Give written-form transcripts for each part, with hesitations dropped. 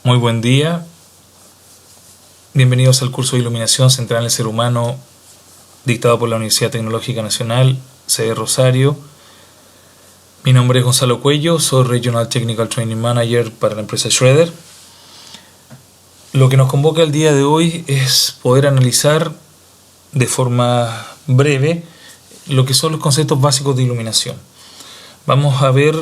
Muy buen día. Bienvenidos al curso de Iluminación Central en el Ser Humano, dictado por la Universidad Tecnológica Nacional, sede Rosario. Mi nombre es Gonzalo Cuello, soy Regional Technical Training Manager para la empresa Schroeder. Lo que nos convoca el día de hoy es poder analizar de forma breve lo que son los conceptos básicos de iluminación. Vamos a ver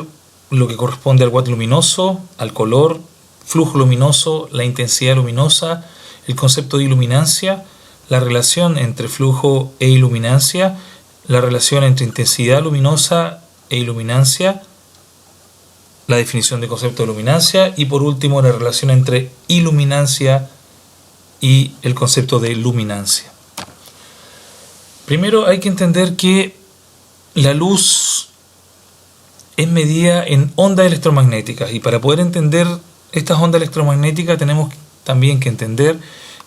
lo que corresponde al watt luminoso, al color, flujo luminoso, la intensidad luminosa, el concepto de iluminancia, la relación entre flujo e iluminancia, la relación entre intensidad luminosa e iluminancia, la definición del concepto de luminancia y por último la relación entre iluminancia y el concepto de luminancia. Primero hay que entender que la luz es medida en ondas electromagnéticas y para poder entender estas ondas electromagnéticas tenemos también que entender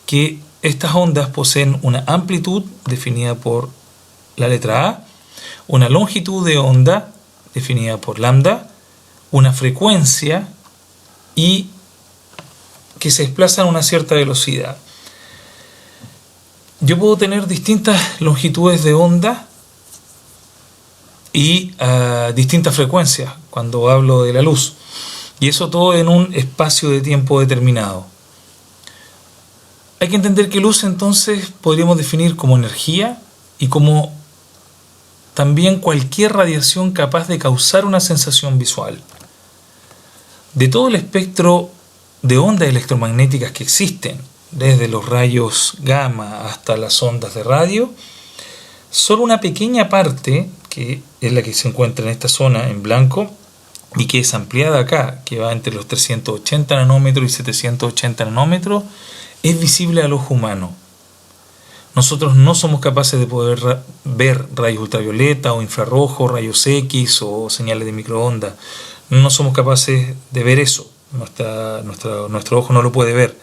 que estas ondas poseen una amplitud definida por la letra A, una longitud de onda definida por lambda, una frecuencia y que se desplazan a una cierta velocidad. Yo puedo tener distintas longitudes de onda y distintas frecuencias cuando hablo de la luz. Y eso todo en un espacio de tiempo determinado. Hay que entender que luz entonces podríamos definir como energía y como también cualquier radiación capaz de causar una sensación visual. De todo el espectro de ondas electromagnéticas que existen, desde los rayos gamma hasta las ondas de radio, solo una pequeña parte, que es la que se encuentra en esta zona en blanco, y que es ampliada acá, que va entre los 380 nanómetros y 780 nanómetros, es visible al ojo humano. Nosotros no somos capaces de poder ver rayos ultravioleta o infrarrojos, rayos X o señales de microondas. No somos capaces de ver eso. Nuestro ojo no lo puede ver.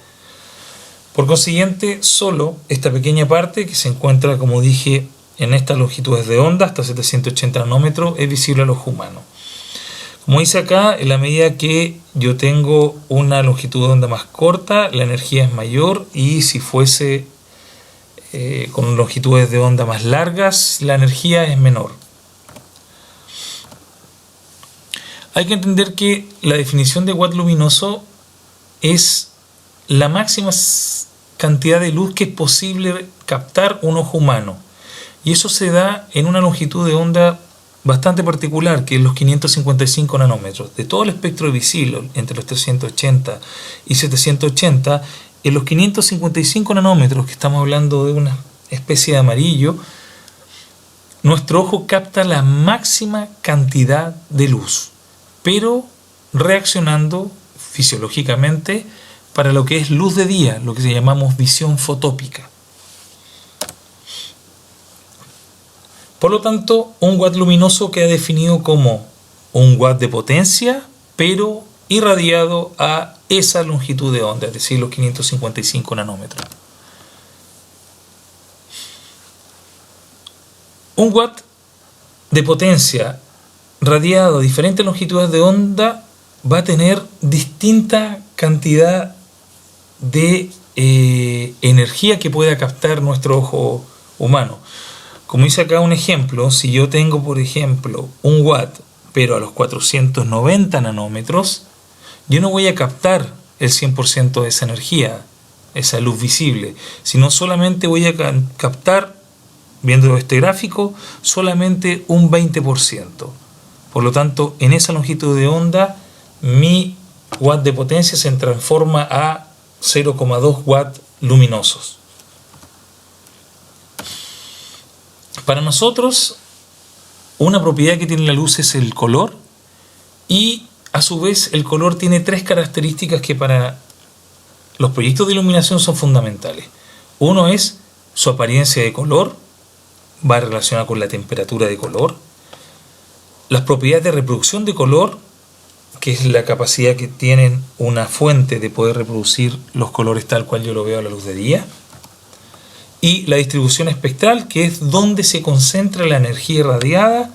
Por consiguiente, solo esta pequeña parte que se encuentra, como dije, en estas longitudes de onda, hasta 780 nanómetros, es visible al ojo humano. Como dice acá, en la medida que yo tengo una longitud de onda más corta, la energía es mayor y si fuese con longitudes de onda más largas, la energía es menor. Hay que entender que la definición de watt luminoso es la máxima cantidad de luz que es posible captar un ojo humano. Y eso se da en una longitud de onda bastante particular, que es los 555 nanómetros. De todo el espectro visible, entre los 380 y 780, en los 555 nanómetros, que estamos hablando de una especie de amarillo, nuestro ojo capta la máxima cantidad de luz, pero reaccionando fisiológicamente para lo que es luz de día, lo que llamamos visión fotópica. Por lo tanto, un watt luminoso queda definido como un watt de potencia, pero irradiado a esa longitud de onda, es decir, los 555 nanómetros. Un watt de potencia radiado a diferentes longitudes de onda va a tener distinta cantidad de energía que pueda captar nuestro ojo humano. Como hice acá un ejemplo, si yo tengo, por ejemplo, un watt, pero a los 490 nanómetros, yo no voy a captar el 100% de esa energía, esa luz visible, sino solamente voy a captar, viendo este gráfico, solamente un 20%. Por lo tanto, en esa longitud de onda, mi watt de potencia se transforma a 0,2 watts luminosos. Para nosotros, una propiedad que tiene la luz es el color y a su vez el color tiene tres características que para los proyectos de iluminación son fundamentales. Uno es su apariencia de color, va relacionada con la temperatura de color, las propiedades de reproducción de color, que es la capacidad que tienen una fuente de poder reproducir los colores tal cual yo lo veo a la luz de día, y la distribución espectral, que es donde se concentra la energía irradiada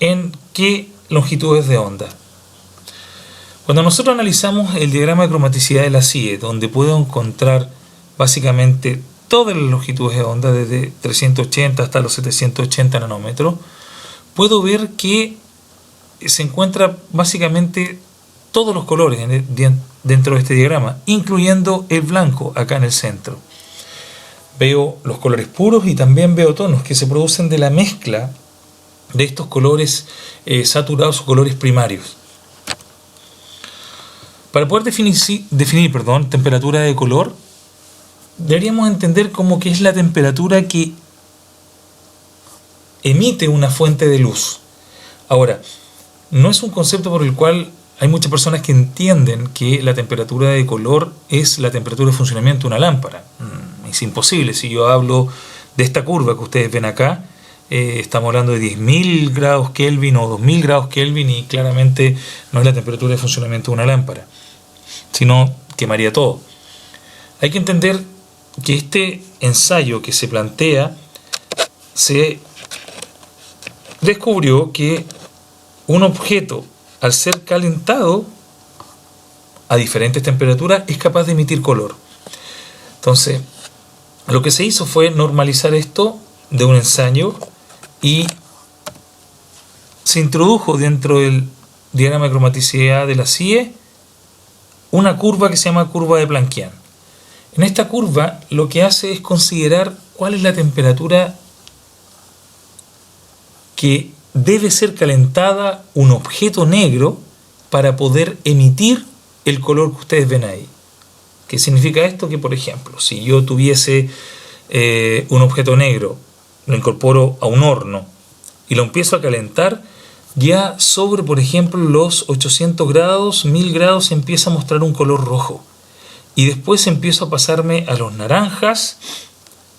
en qué longitudes de onda. Cuando nosotros analizamos el diagrama de cromaticidad de la CIE, donde puedo encontrar básicamente todas las longitudes de onda, desde 380 hasta los 780 nanómetros, puedo ver que se encuentra básicamente todos los colores dentro de este diagrama, incluyendo el blanco acá en el centro. Veo los colores puros y también veo tonos que se producen de la mezcla de estos colores saturados o colores primarios. Para poder definir temperatura de color, deberíamos entender como que es la temperatura que emite una fuente de luz. Ahora, no es un concepto por el cual hay muchas personas que entienden que la temperatura de color es la temperatura de funcionamiento de una lámpara. Es imposible. Si yo hablo de esta curva que ustedes ven acá, estamos hablando de 10.000 grados Kelvin o 2.000 grados Kelvin y claramente no es la temperatura de funcionamiento de una lámpara, sino quemaría todo. Hay que entender que este ensayo que se plantea se descubrió que un objeto, al ser calentado a diferentes temperaturas, es capaz de emitir color. Entonces, lo que se hizo fue normalizar esto de un ensayo y se introdujo dentro del diagrama de cromaticidad de la CIE una curva que se llama curva de Planckian. En esta curva lo que hace es considerar cuál es la temperatura que debe ser calentada un objeto negro para poder emitir el color que ustedes ven ahí. ¿Qué significa esto? Que, por ejemplo, si yo tuviese un objeto negro, lo incorporo a un horno y lo empiezo a calentar, ya sobre, por ejemplo, los 800 grados, 1000 grados, empieza a mostrar un color rojo. Y después empiezo a pasarme a los naranjas,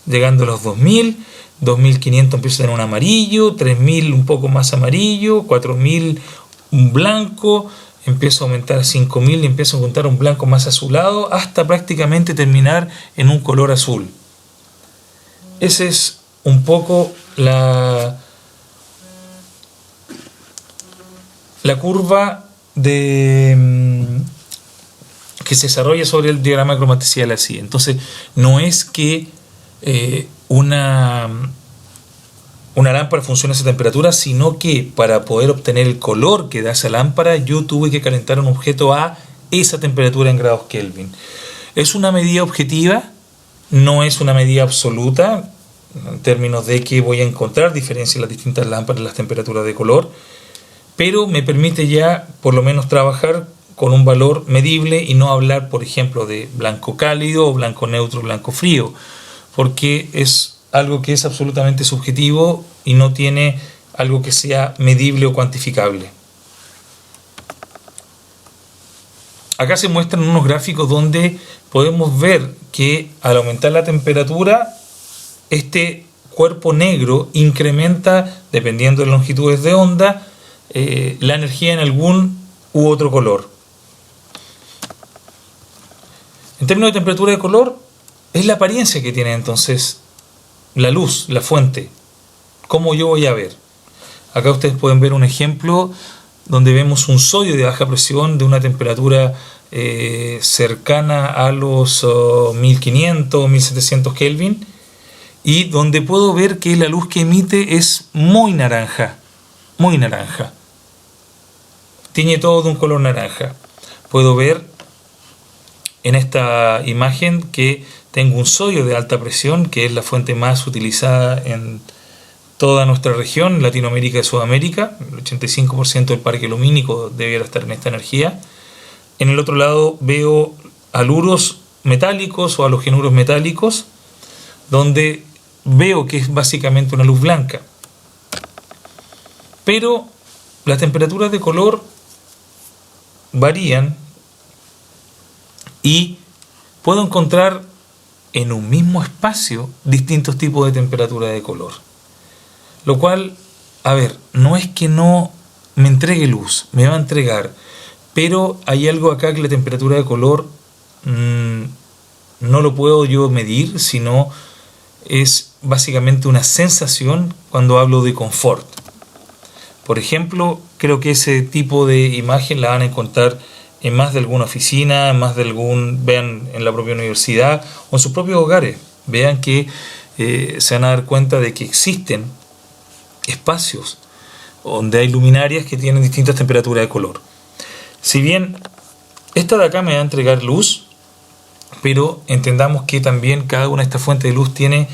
llegando a los 2000, 2500 empiezo a tener un amarillo, 3000 un poco más amarillo, 4000 un blanco, empiezo a aumentar a 5000 y empiezo a encontrar un blanco más azulado hasta prácticamente terminar en un color azul. Esa es un poco la curva que se desarrolla sobre el diagrama de cromaticidad de la CIE. Entonces, no es que una lámpara funciona a esa temperatura, sino que para poder obtener el color que da esa lámpara, yo tuve que calentar un objeto a esa temperatura en grados Kelvin. Es una medida objetiva, no es una medida absoluta, en términos de que voy a encontrar diferencias en las distintas lámparas en las temperaturas de color, pero me permite ya por lo menos trabajar con un valor medible y no hablar, por ejemplo, de blanco cálido o blanco neutro, blanco frío, porque es algo que es absolutamente subjetivo y no tiene algo que sea medible o cuantificable. Acá se muestran unos gráficos donde podemos ver que al aumentar la temperatura, este cuerpo negro incrementa, dependiendo de las longitudes de onda, la energía en algún u otro color. En términos de temperatura de color, es la apariencia que tiene entonces la luz, la fuente, cómo yo voy a ver. Acá ustedes pueden ver un ejemplo donde vemos un sodio de baja presión de una temperatura cercana a los 1500 o 1700 Kelvin y donde puedo ver que la luz que emite es muy naranja, tiñe todo de un color naranja. Puedo ver en esta imagen que tengo un sodio de alta presión, que es la fuente más utilizada en toda nuestra región, Latinoamérica y Sudamérica. El 85% del parque lumínico debiera estar en esta energía. En el otro lado veo haluros metálicos o halogenuros metálicos, donde veo que es básicamente una luz blanca. Pero las temperaturas de color varían y puedo encontrar en un mismo espacio distintos tipos de temperatura de color. Lo cual, no es que no me entregue luz, me va a entregar, pero hay algo acá que la temperatura de color no lo puedo yo medir, sino es básicamente una sensación cuando hablo de confort. Por ejemplo, creo que ese tipo de imagen la van a encontrar en más de alguna oficina, en más de vean en la propia universidad o en sus propios hogares. Vean que se van a dar cuenta de que existen espacios donde hay luminarias que tienen distintas temperaturas de color. Si bien esta de acá me va a entregar luz, pero entendamos que también cada una de estas fuentes de luz tiene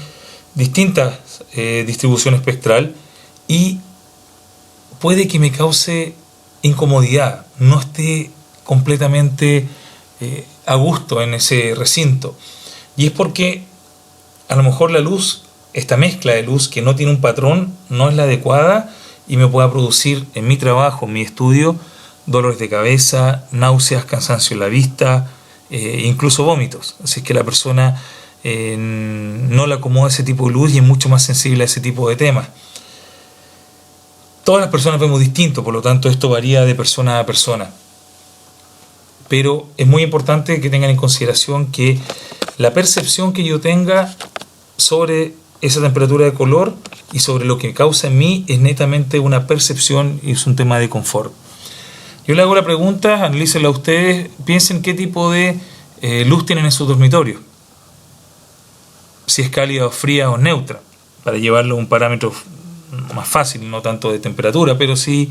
distintas distribución espectral y puede que me cause incomodidad, no esté completamente a gusto en ese recinto. Y es porque a lo mejor la luz, esta mezcla de luz que no tiene un patrón, no es la adecuada y me pueda producir en mi trabajo, en mi estudio, dolores de cabeza, náuseas, cansancio en la vista, incluso vómitos. Así que la persona no le acomoda ese tipo de luz y es mucho más sensible a ese tipo de temas. Todas las personas vemos distinto, por lo tanto esto varía de persona a persona. Pero es muy importante que tengan en consideración que la percepción que yo tenga sobre esa temperatura de color y sobre lo que causa en mí es netamente una percepción y es un tema de confort. Yo le hago la pregunta, analícenla ustedes, piensen qué tipo de luz tienen en su dormitorio. Si es cálida o fría o neutra, para llevarlo a un parámetro más fácil, no tanto de temperatura, pero sí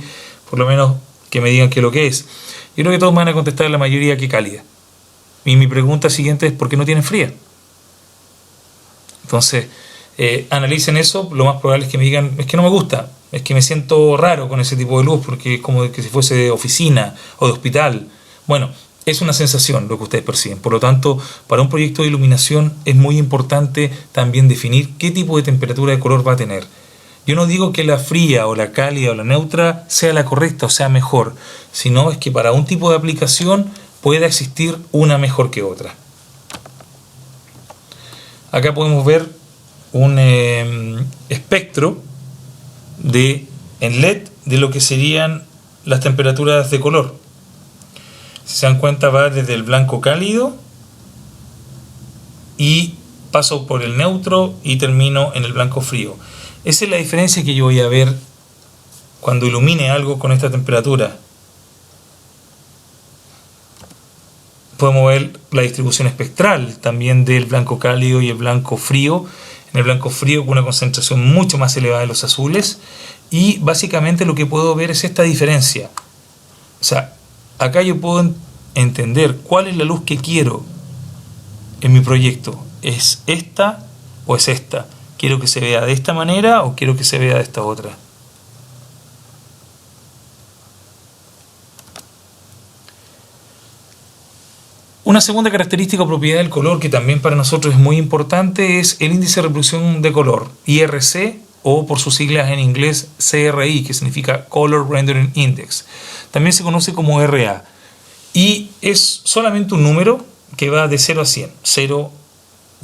por lo menos que me digan qué es lo que es. Yo creo que todos van a contestar la mayoría que cálida. Y mi pregunta siguiente es ¿por qué no tienen fría? Entonces, analicen eso, lo más probable es que me digan, es que no me gusta, es que me siento raro con ese tipo de luz, porque es como que si fuese de oficina o de hospital. Bueno, es una sensación lo que ustedes perciben. Por lo tanto, para un proyecto de iluminación es muy importante también definir qué tipo de temperatura de color va a tener. Yo no digo que la fría o la cálida o la neutra sea la correcta o sea mejor, sino es que para un tipo de aplicación pueda existir una mejor que otra. Acá podemos ver un espectro en LED de lo que serían las temperaturas de color. Si se dan cuenta, va desde el blanco cálido y paso por el neutro y termino en el blanco frío. Esa es la diferencia que yo voy a ver cuando ilumine algo con esta temperatura. Podemos ver la distribución espectral también del blanco cálido y el blanco frío. En el blanco frío con una concentración mucho más elevada de los azules. Y básicamente lo que puedo ver es esta diferencia. O sea, acá yo puedo entender cuál es la luz que quiero en mi proyecto. ¿Es esta o es esta? ¿Quiero que se vea de esta manera o quiero que se vea de esta otra? Una segunda característica o propiedad del color que también para nosotros es muy importante es el índice de reproducción de color, IRC, o por sus siglas en inglés CRI, que significa Color Rendering Index. También se conoce como RA. Y es solamente un número que va de 0 a 100. 0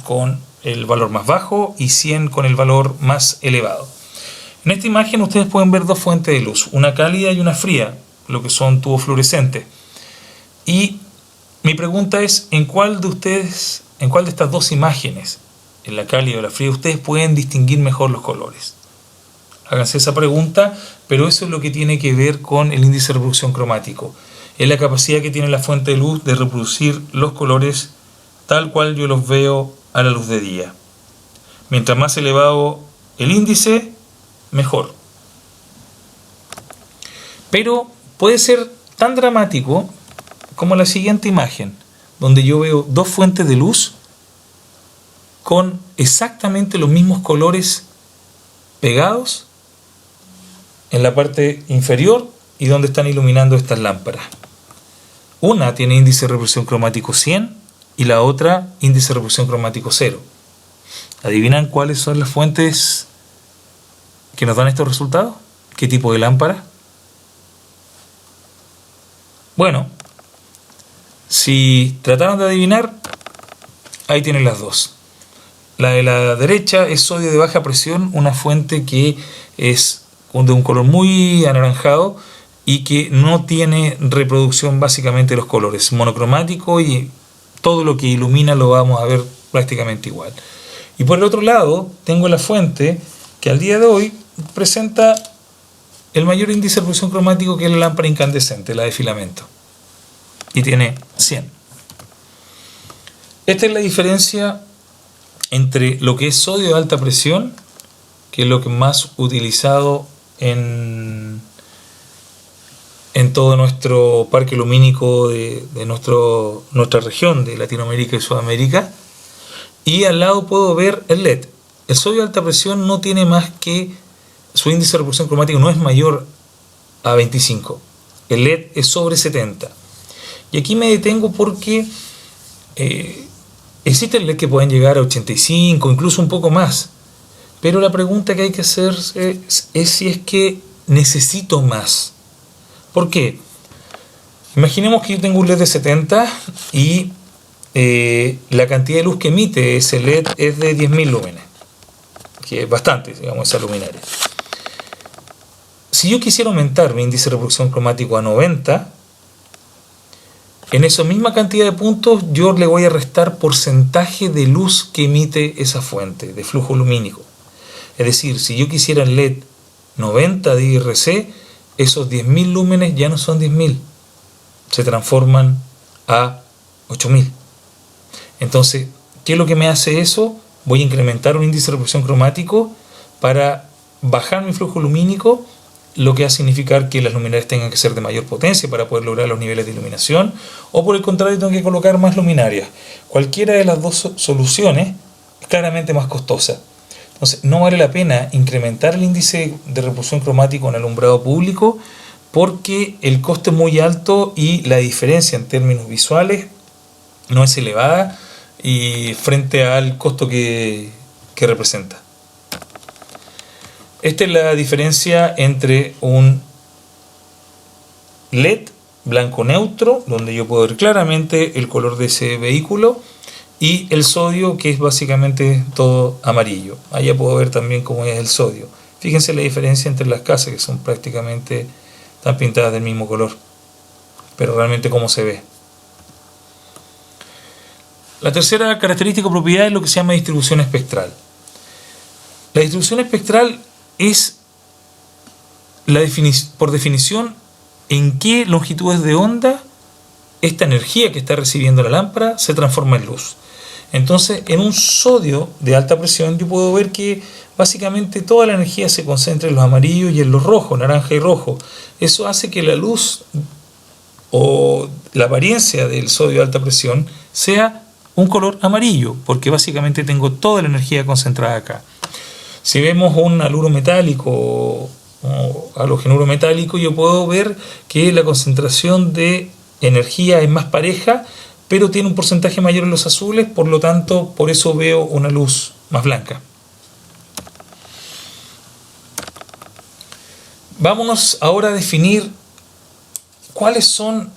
con el valor más bajo y 100 con el valor más elevado. En esta imagen ustedes pueden ver dos fuentes de luz, una cálida y una fría, lo que son tubos fluorescentes. Y mi pregunta es, ¿en cuál de estas dos imágenes, en la cálida o la fría, ustedes pueden distinguir mejor los colores? Háganse esa pregunta, pero eso es lo que tiene que ver con el índice de reproducción cromático. Es la capacidad que tiene la fuente de luz de reproducir los colores tal cual yo los veo a la luz de día. Mientras más elevado el índice, mejor. Pero puede ser tan dramático como la siguiente imagen, donde yo veo dos fuentes de luz con exactamente los mismos colores pegados en la parte inferior y donde están iluminando estas lámparas. Una tiene índice de reproducción cromático 100 y la otra índice de reproducción cromático 0. ¿Adivinan cuáles son las fuentes que nos dan estos resultados? ¿Qué tipo de lámpara? Bueno, si trataron de adivinar, ahí tienen las dos. La de la derecha es sodio de baja presión, una fuente que es de un color muy anaranjado y que no tiene reproducción básicamente de los colores, monocromático, y todo lo que ilumina lo vamos a ver prácticamente igual. Y por el otro lado tengo la fuente que al día de hoy presenta el mayor índice de reproducción cromático, que es la lámpara incandescente, la de filamento. y tiene 100. Esta es la diferencia entre lo que es sodio de alta presión, que es lo que es más utilizado en todo nuestro parque lumínico de nuestra región de Latinoamérica y Sudamérica, y al lado puedo ver el LED. El sodio de alta presión no tiene más que, su índice de reproducción cromática no es mayor a 25, el LED es sobre 70. Y aquí me detengo porque existen LED que pueden llegar a 85, incluso un poco más, pero la pregunta que hay que hacer es si es que necesito más. ¿Por qué? Imaginemos que yo tengo un LED de 70 y la cantidad de luz que emite ese LED es de 10.000 lúmenes, que es bastante, digamos, esa luminaria. Si yo quisiera aumentar mi índice de reproducción cromático a 90, en esa misma cantidad de puntos yo le voy a restar porcentaje de luz que emite esa fuente de flujo lumínico. Es decir, si yo quisiera el LED 90 de IRC, esos 10.000 lúmenes ya no son 10.000, se transforman a 8.000. Entonces, ¿qué es lo que me hace eso? Voy a incrementar un índice de reproducción cromático para bajar mi flujo lumínico, lo que va a significar que las luminarias tengan que ser de mayor potencia para poder lograr los niveles de iluminación, o por el contrario tengo que colocar más luminarias. Cualquiera de las dos soluciones es claramente más costosa. Entonces no vale la pena incrementar el índice de reproducción cromático en alumbrado público porque el coste es muy alto y la diferencia en términos visuales no es elevada y frente al costo que representa. Esta es la diferencia entre un LED blanco neutro, donde yo puedo ver claramente el color de ese vehículo, y el sodio, que es básicamente todo amarillo. Allá puedo ver también cómo es el sodio. Fíjense la diferencia entre las casas, que son prácticamente están pintadas del mismo color, pero realmente cómo se ve. La tercera característica o propiedad es lo que se llama distribución espectral. La distribución espectral es por definición en qué longitudes de onda esta energía que está recibiendo la lámpara se transforma en luz. Entonces, en un sodio de alta presión yo puedo ver que básicamente toda la energía se concentra en los amarillos y en los rojos, naranja y rojo. Eso hace que la luz o la apariencia del sodio de alta presión sea un color amarillo, porque básicamente tengo toda la energía concentrada acá. Si vemos un haluro metálico o halogenuro metálico, yo puedo ver que la concentración de energía es más pareja, pero tiene un porcentaje mayor en los azules, por lo tanto, por eso veo una luz más blanca. Vámonos ahora a definir cuáles son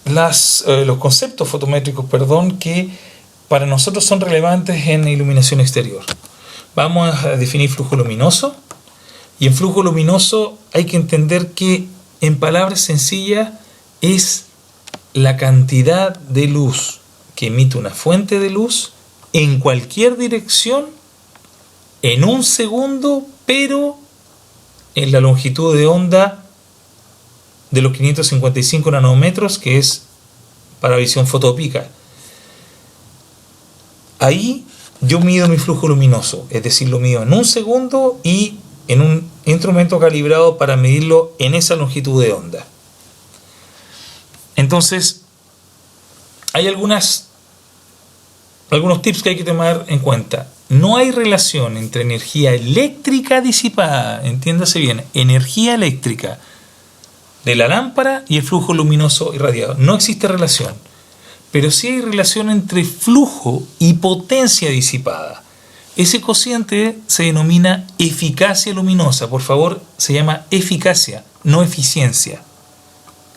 los conceptos fotométricos, que para nosotros son relevantes en iluminación exterior. Vamos a definir flujo luminoso, y en flujo luminoso hay que entender que, en palabras sencillas, es la cantidad de luz que emite una fuente de luz en cualquier dirección en un segundo, pero en la longitud de onda de los 555 nanómetros, que es para visión fotópica. Ahí yo mido mi flujo luminoso, es decir, lo mido en un segundo y en un instrumento calibrado para medirlo en esa longitud de onda. Entonces, hay algunos tips que hay que tomar en cuenta. No hay relación entre energía eléctrica disipada, entiéndase bien, energía eléctrica de la lámpara y el flujo luminoso irradiado. No existe relación. Pero sí hay relación entre flujo y potencia disipada. Ese cociente se denomina eficacia luminosa. Por favor, se llama eficacia, no eficiencia.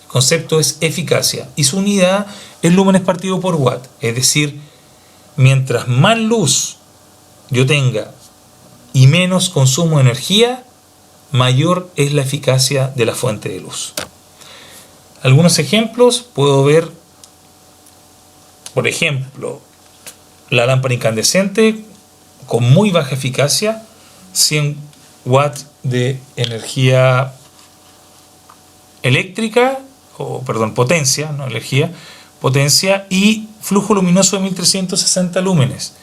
El concepto es eficacia y su unidad es lúmenes partido por watt. Es decir, mientras más luz yo tenga y menos consumo de energía, mayor es la eficacia de la fuente de luz. Algunos ejemplos puedo ver. Por ejemplo, la lámpara incandescente con muy baja eficacia, 100 watts de energía eléctrica potencia, no energía, potencia y flujo luminoso de 1360 lúmenes.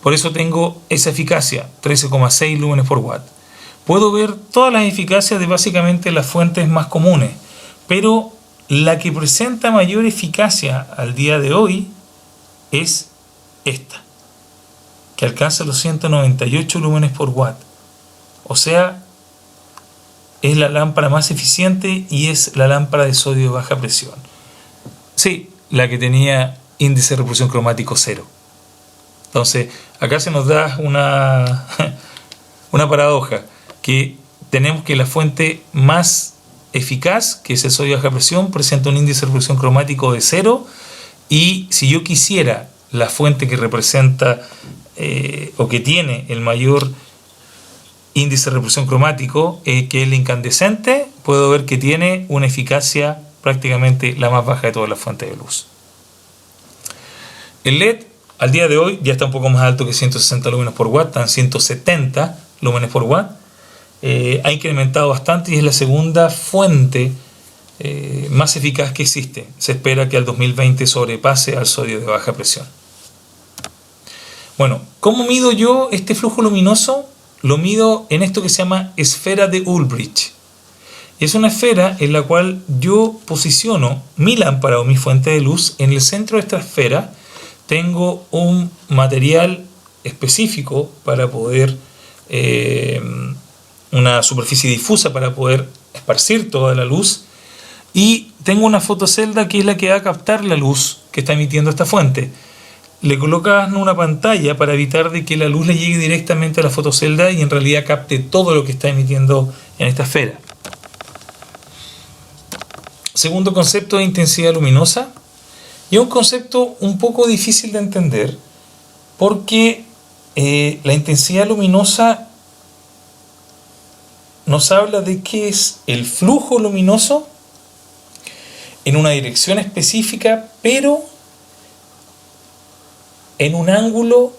Por eso tengo esa eficacia, 13,6 lúmenes por watt. Puedo ver todas las eficacias de básicamente las fuentes más comunes, pero la que presenta mayor eficacia al día de hoy es esta, que alcanza los 198 lúmenes por watt. O sea, es la lámpara más eficiente y es la lámpara de sodio de baja presión. Sí, la que tenía índice de repulsión cromático 0. Entonces, acá se nos da una paradoja, que tenemos que la fuente más eficaz, que es el sodio de baja presión, presenta un índice de repulsión cromático de 0, y si yo quisiera la fuente que representa o que tiene el mayor índice de repulsión cromático, que es el incandescente, puedo ver que tiene una eficacia prácticamente la más baja de todas las fuentes de luz. El LED al día de hoy ya está un poco más alto que 160 lúmenes por watt, está en 170 lúmenes por watt. Ha incrementado bastante y es la segunda fuente más eficaz que existe. Se espera que al 2020 sobrepase al sodio de baja presión. Bueno, ¿cómo mido yo este flujo luminoso? Lo mido en esto que se llama esfera de Ulbricht. Es una esfera en la cual yo posiciono mi lámpara o mi fuente de luz. En el centro de esta esfera tengo un material específico para poder, una superficie difusa para poder esparcir toda la luz, y tengo una fotocelda que es la que va a captar la luz que está emitiendo esta fuente. Le colocas una pantalla para evitar de que la luz le llegue directamente a la fotocelda y en realidad capte todo lo que está emitiendo en esta esfera. Segundo concepto de intensidad luminosa. Y es un concepto un poco difícil de entender porque la intensidad luminosa nos habla de qué es el flujo luminoso en una dirección específica, pero en un ángulo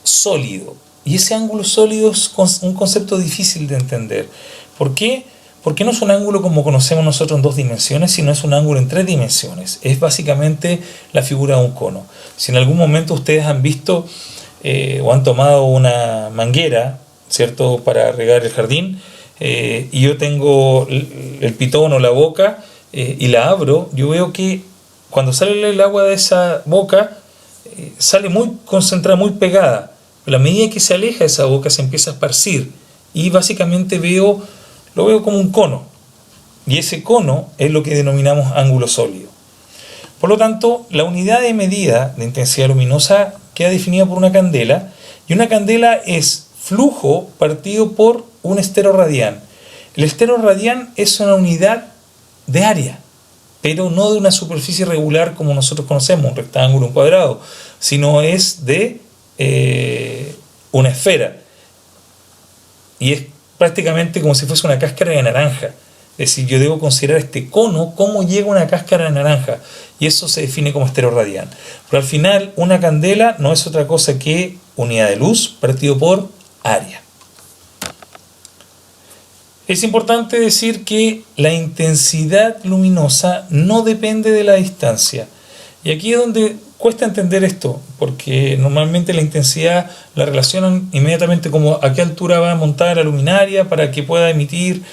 sólido. Y ese ángulo sólido es un concepto difícil de entender. ¿Por qué? Porque no es un ángulo como conocemos nosotros en 2 dimensiones, sino es un ángulo en 3 dimensiones. Es básicamente la figura de un cono. Si en algún momento ustedes han visto o han tomado una manguera, ¿cierto?, para regar el jardín, y yo tengo el pitón o la boca y la abro, yo veo que cuando sale el agua de esa boca, sale muy concentrada, muy pegada. Pero a medida que se aleja esa boca se empieza a esparcir y básicamente lo veo como un cono, y ese cono es lo que denominamos ángulo sólido. Por lo tanto, la unidad de medida de intensidad luminosa queda definida por una candela, y una candela es flujo partido por un esteroradián. El esteroradián es una unidad de área, pero no de una superficie regular como nosotros conocemos, un rectángulo, un cuadrado, sino es de una esfera, y es prácticamente como si fuese una cáscara de naranja. Es decir, yo debo considerar este cono como llega una cáscara de naranja, y eso se define como esteroradián. Pero al final, una candela no es otra cosa que unidad de luz partido por área. Es importante decir que la intensidad luminosa no depende de la distancia. Y aquí es donde cuesta entender esto, porque normalmente la intensidad la relacionan inmediatamente como a qué altura va montada la luminaria para que pueda emitir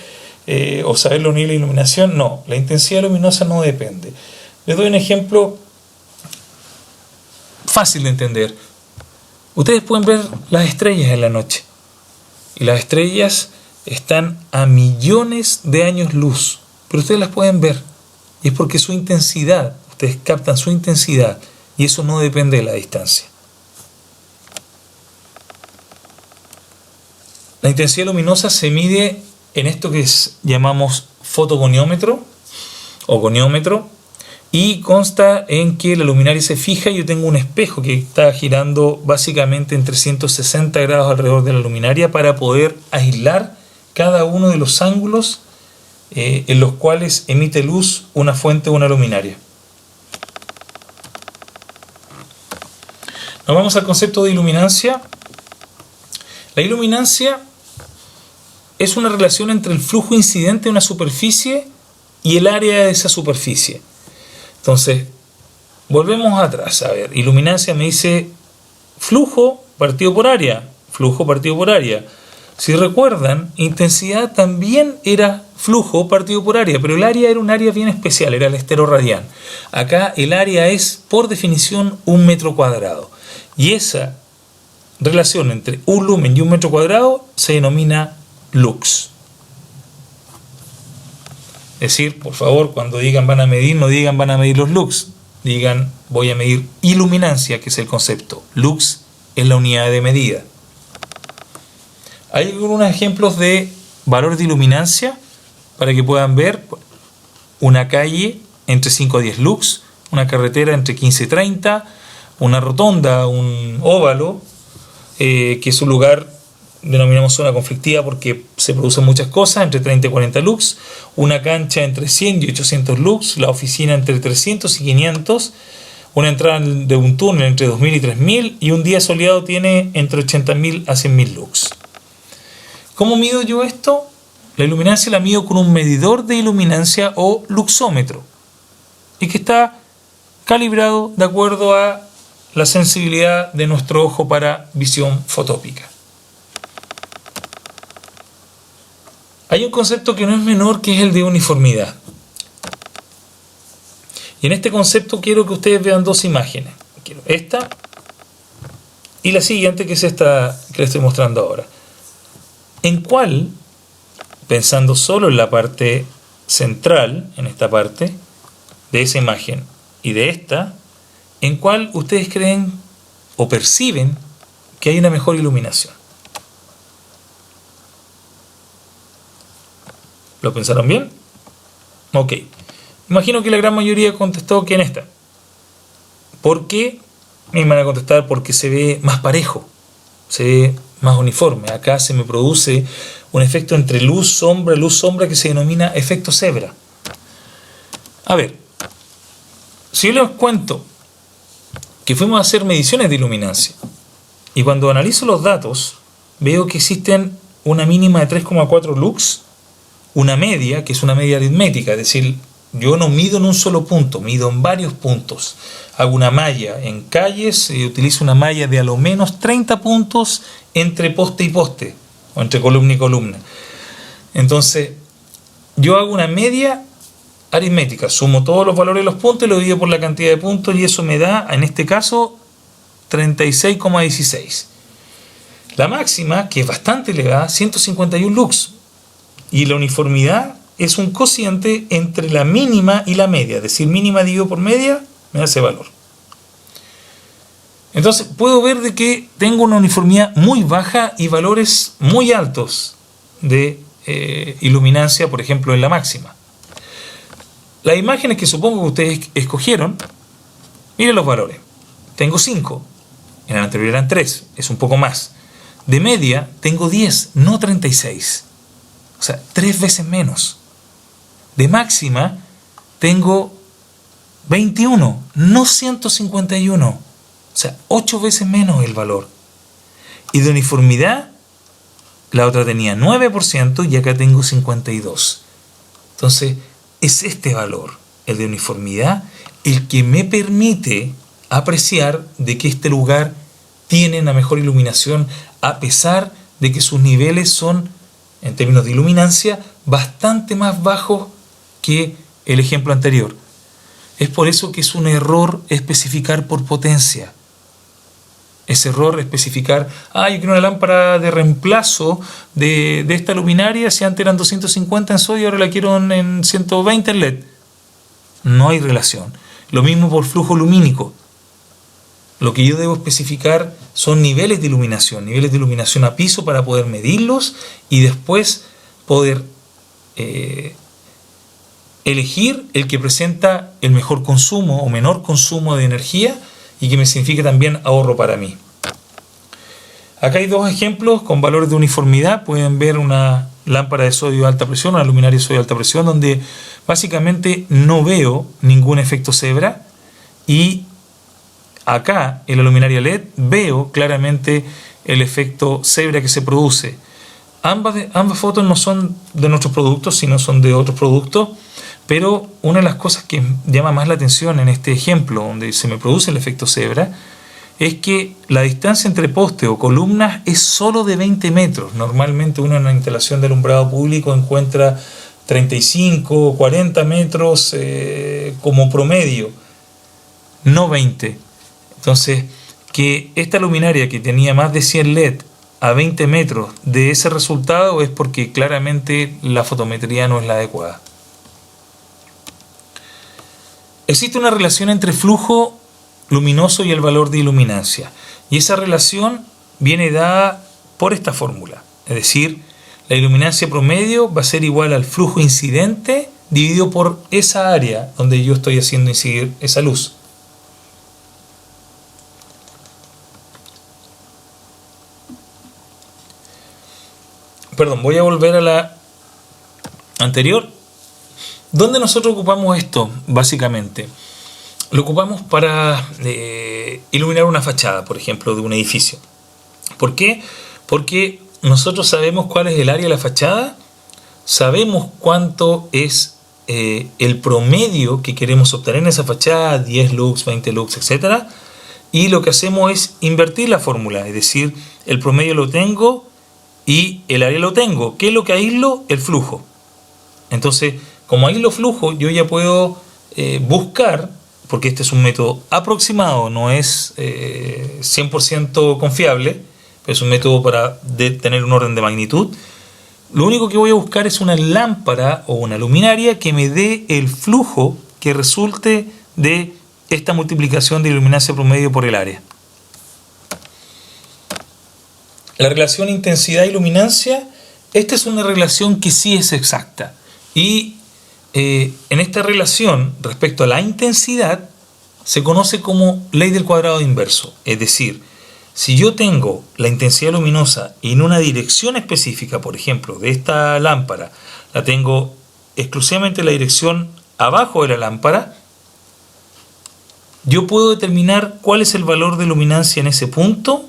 o saber los niveles de iluminación. No, la intensidad luminosa no depende. Les doy un ejemplo fácil de entender. Ustedes pueden ver las estrellas en la noche, y las estrellas están a millones de años luz, pero ustedes las pueden ver, y es porque su intensidad, ustedes captan su intensidad, y eso no depende de la distancia. La intensidad luminosa se mide en esto que llamamos fotogoniómetro o goniómetro, y consta en que la luminaria se fija y yo tengo un espejo que está girando básicamente en 360 grados alrededor de la luminaria para poder aislar cada uno de los ángulos en los cuales emite luz una fuente o una luminaria. Nos vamos al concepto de iluminancia. La iluminancia es una relación entre el flujo incidente de una superficie y el área de esa superficie. Entonces, volvemos atrás. A ver, iluminancia me dice flujo partido por área. Flujo partido por área. Si recuerdan, intensidad también era flujo partido por área, pero el área era un área bien especial, era el esteroradián. Acá el área es, por definición, 1 metro cuadrado. Y esa relación entre un lumen y 1 metro cuadrado se denomina lux. Es decir, por favor, cuando digan van a medir, no digan van a medir los lux. Digan voy a medir iluminancia, que es el concepto. Lux es la unidad de medida. Hay algunos ejemplos de valores de iluminancia para que puedan ver. Una calle entre 5 a 10 lux, una carretera entre 15 y 30, una rotonda, un óvalo, que es un lugar, denominamos zona conflictiva porque se producen muchas cosas, entre 30 y 40 lux, una cancha entre 100 y 800 lux, la oficina entre 300 y 500, una entrada de un túnel entre 2000 y 3000 y un día soleado tiene entre 80.000 a 100.000 lux. ¿Cómo mido yo esto? La iluminancia la mido con un medidor de iluminancia o luxómetro y que está calibrado de acuerdo a la sensibilidad de nuestro ojo para visión fotópica. Hay un concepto que no es menor, que es el de uniformidad. Y en este concepto quiero que ustedes vean dos imágenes. Quiero esta y la siguiente, que es esta que les estoy mostrando ahora. En cuál, pensando solo en la parte central, en esta parte de esa imagen y de esta, en cuál ustedes creen o perciben que hay una mejor iluminación. ¿Lo pensaron bien? Ok. Imagino que la gran mayoría contestó que en esta. ¿Por qué? Me van a contestar porque se ve más parejo, se ve más uniforme. Acá se me produce un efecto entre luz-sombra que se denomina efecto cebra. A ver, si yo les cuento que fuimos a hacer mediciones de iluminancia y cuando analizo los datos veo que existen una mínima de 3,4 lux, una media, que es una media aritmética, es decir, yo no mido en un solo punto, mido en varios puntos. Hago una malla en calles y utilizo una malla de a lo menos 30 puntos entre poste y poste, o entre columna y columna. Entonces, yo hago una media aritmética, sumo todos los valores de los puntos y lo divido por la cantidad de puntos y eso me da, en este caso, 36,16. La máxima, que es bastante elevada, 151 lux. Y la uniformidad es un cociente entre la mínima y la media, es decir, mínima dividido por media me da ese valor. Entonces puedo ver de que tengo una uniformidad muy baja y valores muy altos de iluminancia, por ejemplo, en la máxima. Las imágenes que supongo que ustedes escogieron, miren los valores. Tengo 5, en el anterior eran 3, es un poco más. De media tengo 10, no 36. O sea, 3 veces menos. De máxima tengo 21, no 151. O sea, 8 veces menos el valor. Y de uniformidad, la otra tenía 9% y acá tengo 52. Entonces, es este valor, el de uniformidad, el que me permite apreciar de que este lugar tiene una mejor iluminación a pesar de que sus niveles son, en términos de iluminancia, bastante más bajos que el ejemplo anterior. Es por eso que es un error especificar por potencia. Es error especificar, yo quiero una lámpara de reemplazo de esta luminaria, si antes eran 250 en sodio, ahora la quiero en 120 en LED. No hay relación. Lo mismo por flujo lumínico. Lo que yo debo especificar son niveles de iluminación a piso para poder medirlos y después poder elegir el que presenta el mejor consumo o menor consumo de energía y que me signifique también ahorro para mí. Acá hay dos ejemplos con valores de uniformidad. Pueden ver una lámpara de sodio de alta presión, una luminaria de sodio de alta presión, donde básicamente no veo ningún efecto cebra, y acá en la luminaria LED veo claramente el efecto cebra que se produce. Ambas fotos no son de nuestros productos, sino son de otros productos, Pero una de las cosas que llama más la atención en este ejemplo, donde se me produce el efecto cebra, es que la distancia entre poste o columnas es solo de 20 metros. Normalmente uno en una instalación de alumbrado público encuentra 35 o 40 metros como promedio, no 20. Entonces, que esta luminaria que tenía más de 100 LED a 20 metros de ese resultado es porque claramente la fotometría no es la adecuada. Existe una relación entre flujo luminoso y el valor de iluminancia, y esa relación viene dada por esta fórmula, es decir, la iluminancia promedio va a ser igual al flujo incidente dividido por esa área donde yo estoy haciendo incidir esa luz. Perdón, voy a volver a la anterior. ¿Dónde nosotros ocupamos esto? Básicamente, lo ocupamos para iluminar una fachada, por ejemplo, de un edificio. ¿Por qué? Porque nosotros sabemos cuál es el área de la fachada, sabemos cuánto es el promedio que queremos obtener en esa fachada, 10 lux, 20 lux, etc. Y lo que hacemos es invertir la fórmula, es decir, el promedio lo tengo y el área lo tengo. ¿Qué es lo que aíslo? El flujo. Entonces, como aíslo flujo, yo ya puedo buscar, porque este es un método aproximado, no es 100% confiable, pero es un método para tener un orden de magnitud. Lo único que voy a buscar es una lámpara o una luminaria que me dé el flujo que resulte de esta multiplicación de iluminancia promedio por el área. La relación intensidad-iluminancia, esta es una relación que sí es exacta. Y en esta relación, respecto a la intensidad, se conoce como ley del cuadrado inverso. Es decir, si yo tengo la intensidad luminosa en una dirección específica, por ejemplo, de esta lámpara, la tengo exclusivamente en la dirección abajo de la lámpara, yo puedo determinar cuál es el valor de luminancia en ese punto,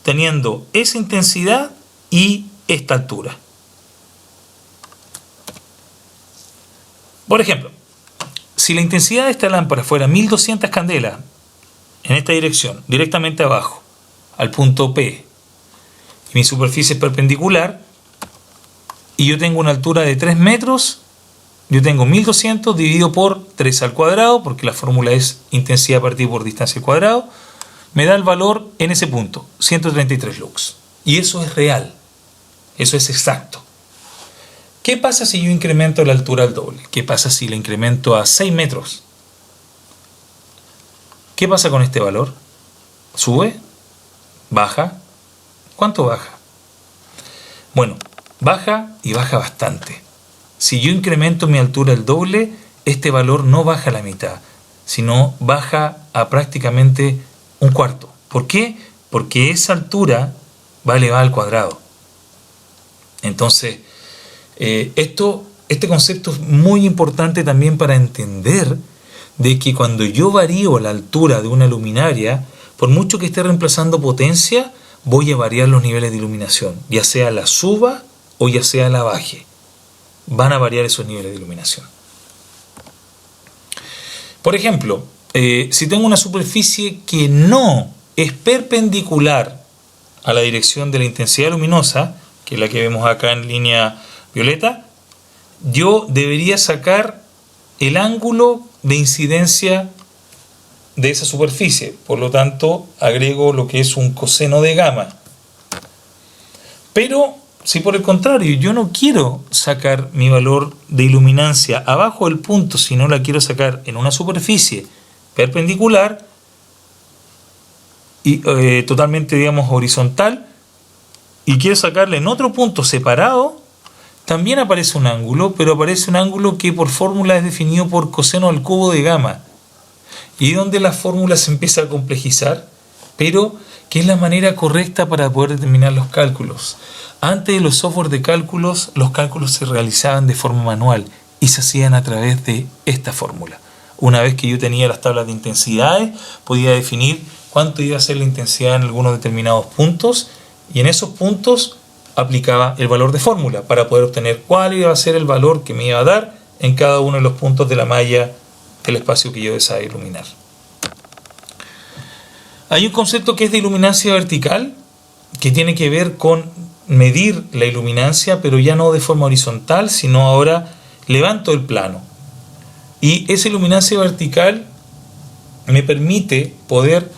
teniendo esa intensidad y esta altura. Por ejemplo, si la intensidad de esta lámpara fuera 1200 candelas en esta dirección, directamente abajo, al punto P, y mi superficie es perpendicular, y yo tengo una altura de 3 metros, yo tengo 1200 dividido por 3 al cuadrado, porque la fórmula es intensidad partida por distancia al cuadrado, me da el valor en ese punto, 133 lux. Y eso es real, eso es exacto. ¿Qué pasa si yo incremento la altura al doble? ¿Qué pasa si la incremento a 6 metros? ¿Qué pasa con este valor? ¿Sube? ¿Baja? ¿Cuánto baja? Bueno, baja y baja bastante. Si yo incremento mi altura al doble, este valor no baja a la mitad, sino baja a prácticamente un cuarto. ¿Por qué? Porque esa altura va elevada al cuadrado. Entonces, este concepto es muy importante también para entender de que cuando yo varío la altura de una luminaria, por mucho que esté reemplazando potencia, voy a variar los niveles de iluminación, ya sea la suba o ya sea la baje. Van a variar esos niveles de iluminación. Por ejemplo, si tengo una superficie que no es perpendicular a la dirección de la intensidad luminosa, que es la que vemos acá en línea violeta, yo debería sacar el ángulo de incidencia de esa superficie. Por lo tanto, agrego lo que es un coseno de gamma. Pero si por el contrario yo no quiero sacar mi valor de iluminancia abajo del punto, sino la quiero sacar en una superficie perpendicular y totalmente, digamos, horizontal, y quiero sacarla en otro punto separado, también aparece un ángulo, pero aparece un ángulo que por fórmula es definido por coseno al cubo de gamma. Y donde la fórmula se empieza a complejizar, pero que es la manera correcta para poder determinar los cálculos. Antes de los software de cálculos, los cálculos se realizaban de forma manual y se hacían a través de esta fórmula. Una vez que yo tenía las tablas de intensidades, podía definir cuánto iba a ser la intensidad en algunos determinados puntos, y en esos puntos aplicaba el valor de fórmula para poder obtener cuál iba a ser el valor que me iba a dar en cada uno de los puntos de la malla del espacio que yo deseo iluminar. Hay un concepto que es de iluminancia vertical, que tiene que ver con medir la iluminancia, pero ya no de forma horizontal, sino ahora levanto el plano. Y esa iluminancia vertical me permite poder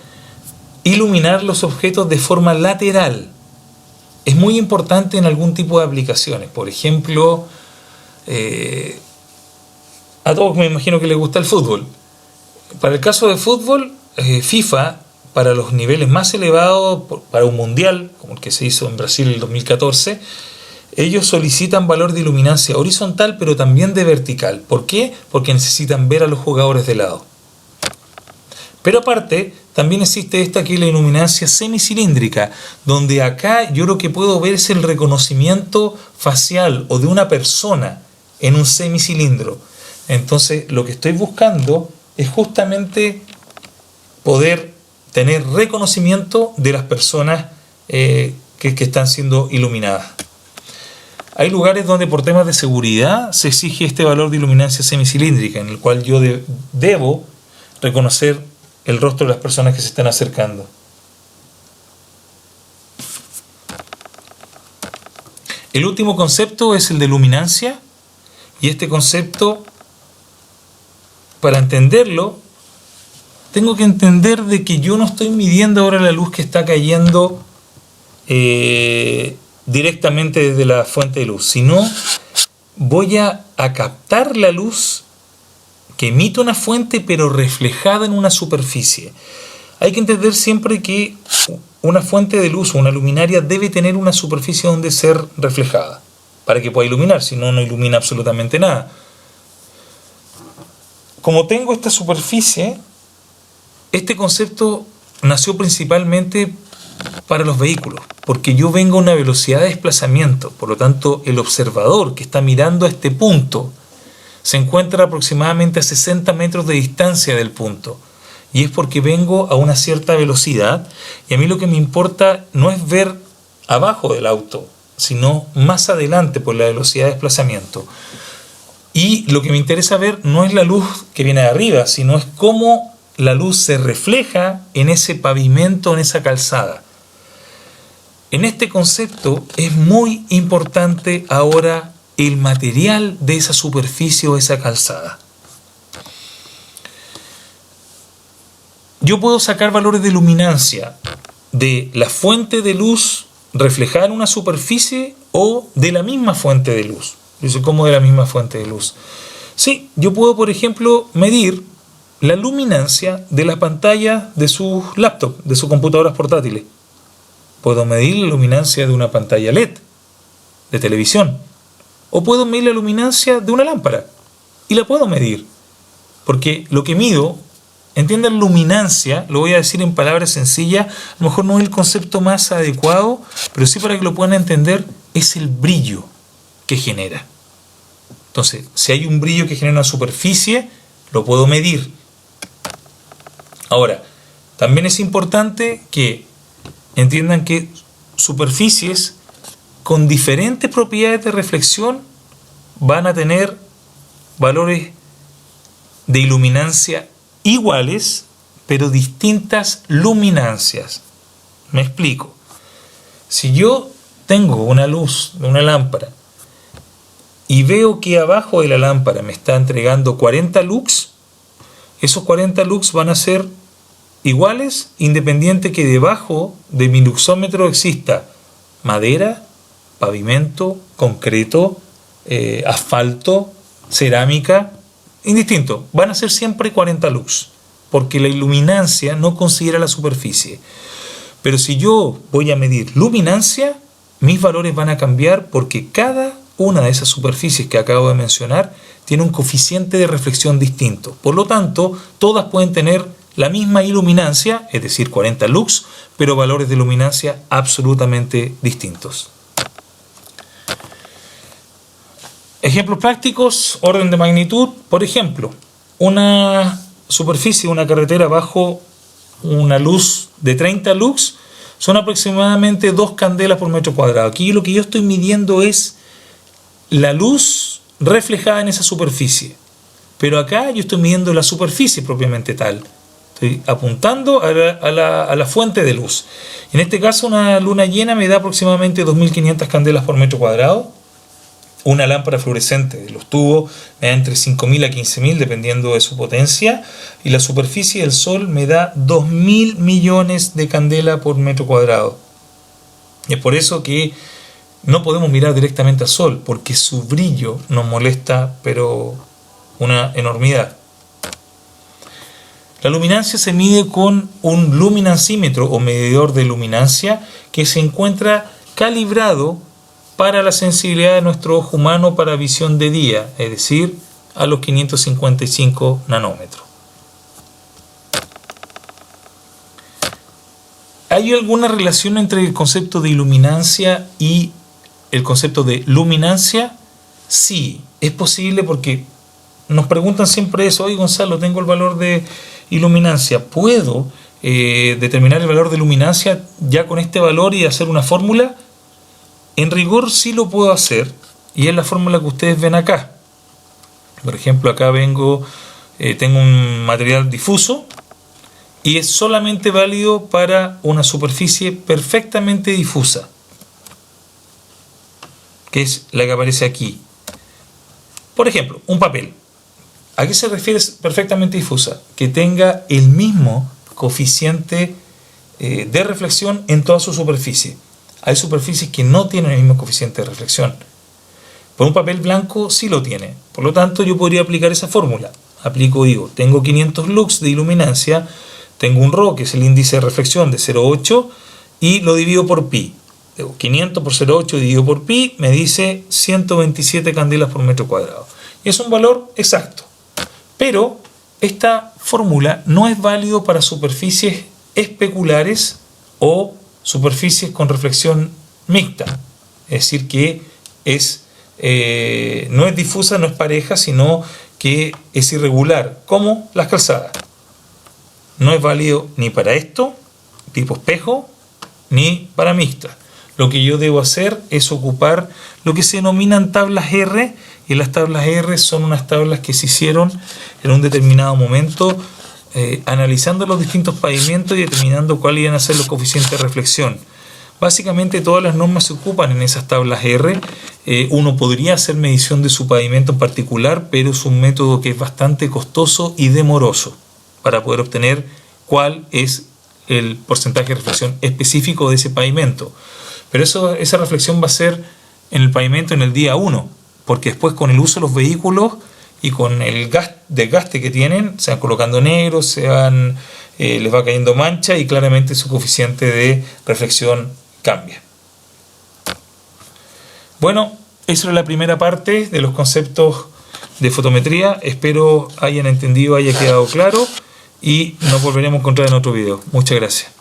iluminar los objetos de forma lateral. Es muy importante en algún tipo de aplicaciones. Por ejemplo, a todos me imagino que les gusta el fútbol. Para el caso de fútbol, FIFA, para los niveles más elevados, para un mundial, como el que se hizo en Brasil en el 2014, ellos solicitan valor de iluminancia horizontal, pero también de vertical. ¿Por qué? Porque necesitan ver a los jugadores de lado. Pero aparte, también existe esta que es la iluminancia semicilíndrica, donde acá yo lo que puedo ver es el reconocimiento facial o de una persona en un semicilindro. Entonces, lo que estoy buscando es justamente poder tener reconocimiento de las personas que están siendo iluminadas. Hay lugares donde por temas de seguridad se exige este valor de iluminancia semicilíndrica, en el cual yo debo reconocer el rostro de las personas que se están acercando. El último concepto es el de luminancia, y este concepto, para entenderlo, tengo que entender de que yo no estoy midiendo ahora la luz que está cayendo directamente desde la fuente de luz, sino voy a captar la luz que emite una fuente pero reflejada en una superficie. Hay que entender siempre que una fuente de luz o una luminaria debe tener una superficie donde ser reflejada para que pueda iluminar, si no, no ilumina absolutamente nada. Como tengo esta superficie, este concepto nació principalmente para los vehículos, porque yo vengo a una velocidad de desplazamiento, por lo tanto el observador que está mirando a este punto se encuentra aproximadamente a 60 metros de distancia del punto, y es porque vengo a una cierta velocidad, y a mí lo que me importa no es ver abajo del auto, sino más adelante por la velocidad de desplazamiento. Y lo que me interesa ver no es la luz que viene de arriba, sino es cómo la luz se refleja en ese pavimento, en esa calzada. En este concepto es muy importante ahora el material de esa superficie o esa calzada. Yo puedo sacar valores de luminancia de la fuente de luz reflejada en una superficie o de la misma fuente de luz. Dice, ¿cómo de la misma fuente de luz? Sí, yo puedo, por ejemplo, medir la luminancia de la pantalla de sus laptops, de sus computadoras portátiles. Puedo medir la luminancia de una pantalla LED, de televisión. O puedo medir la luminancia de una lámpara. Y la puedo medir. Porque lo que mido, entiendan luminancia, lo voy a decir en palabras sencillas, a lo mejor no es el concepto más adecuado, pero sí para que lo puedan entender, es el brillo que genera. Entonces, si hay un brillo que genera una superficie, lo puedo medir. Ahora, también es importante que entiendan que superficies con diferentes propiedades de reflexión van a tener valores de iluminancia iguales, pero distintas luminancias. Me explico. Si yo tengo una luz de una lámpara y veo que abajo de la lámpara me está entregando 40 lux, esos 40 lux van a ser iguales independiente que debajo de mi luxómetro exista madera, pavimento, concreto, asfalto, cerámica, indistinto, van a ser siempre 40 lux, porque la iluminancia no considera la superficie. Pero si yo voy a medir luminancia, mis valores van a cambiar porque cada una de esas superficies que acabo de mencionar tiene un coeficiente de reflexión distinto. Por lo tanto, todas pueden tener la misma iluminancia, es decir, 40 lux, pero valores de luminancia absolutamente distintos. Ejemplos prácticos, orden de magnitud. Por ejemplo, una superficie, una carretera bajo una luz de 30 lux son aproximadamente 2 candelas por metro cuadrado. Aquí lo que yo estoy midiendo es la luz reflejada en esa superficie. Pero acá yo estoy midiendo la superficie propiamente tal. Estoy apuntando a la fuente de luz. En este caso, una luna llena me da aproximadamente 2.500 candelas por metro cuadrado. Una lámpara fluorescente de los tubos me da entre 5.000 a 15.000 dependiendo de su potencia. Y la superficie del Sol me da 2.000 millones de candelas por metro cuadrado. Y es por eso que no podemos mirar directamente al Sol, porque su brillo nos molesta, pero una enormidad. La luminancia se mide con un luminancímetro o medidor de luminancia que se encuentra calibrado para la sensibilidad de nuestro ojo humano para visión de día, es decir, a los 555 nanómetros. ¿Hay alguna relación entre el concepto de iluminancia y el concepto de luminancia? Sí, es posible porque nos preguntan siempre eso. Oye, Gonzalo, tengo el valor de iluminancia. ¿Puedo determinar el valor de luminancia ya con este valor y hacer una fórmula? En rigor sí lo puedo hacer y es la fórmula que ustedes ven acá. Por ejemplo, acá tengo un material difuso y es solamente válido para una superficie perfectamente difusa, que es la que aparece aquí. Por ejemplo, un papel. ¿A qué se refiere perfectamente difusa? Que tenga el mismo coeficiente de reflexión en toda su superficie. Hay superficies que no tienen el mismo coeficiente de reflexión. Por un papel blanco sí lo tiene. Por lo tanto, yo podría aplicar esa fórmula. Tengo 500 lux de iluminancia, tengo un ρ, que es el índice de reflexión de 0,8, y lo divido por pi. 500 por 0,8 dividido por pi me dice 127 candelas por metro cuadrado. Y es un valor exacto. Pero esta fórmula no es válido para superficies especulares o superficies con reflexión mixta. Es decir, que no es difusa, no es pareja, sino que es irregular, como las calzadas. No es válido ni para esto, tipo espejo, ni para mixta. Lo que yo debo hacer es ocupar lo que se denominan tablas R, y las tablas R son unas tablas que se hicieron en un determinado momento analizando los distintos pavimentos y determinando cuáles iban a ser los coeficientes de reflexión. Básicamente todas las normas se ocupan en esas tablas R. Uno podría hacer medición de su pavimento en particular, pero es un método que es bastante costoso y demoroso para poder obtener cuál es el porcentaje de reflexión específico de ese pavimento. Pero esa reflexión va a ser en el pavimento en el día 1, porque después con el uso de los vehículos y con el desgaste que tienen, se van colocando negros, les va cayendo mancha y claramente su coeficiente de reflexión cambia. Bueno, esa era la primera parte de los conceptos de fotometría. Espero hayan entendido, haya quedado claro y nos volveremos a encontrar en otro video. Muchas gracias.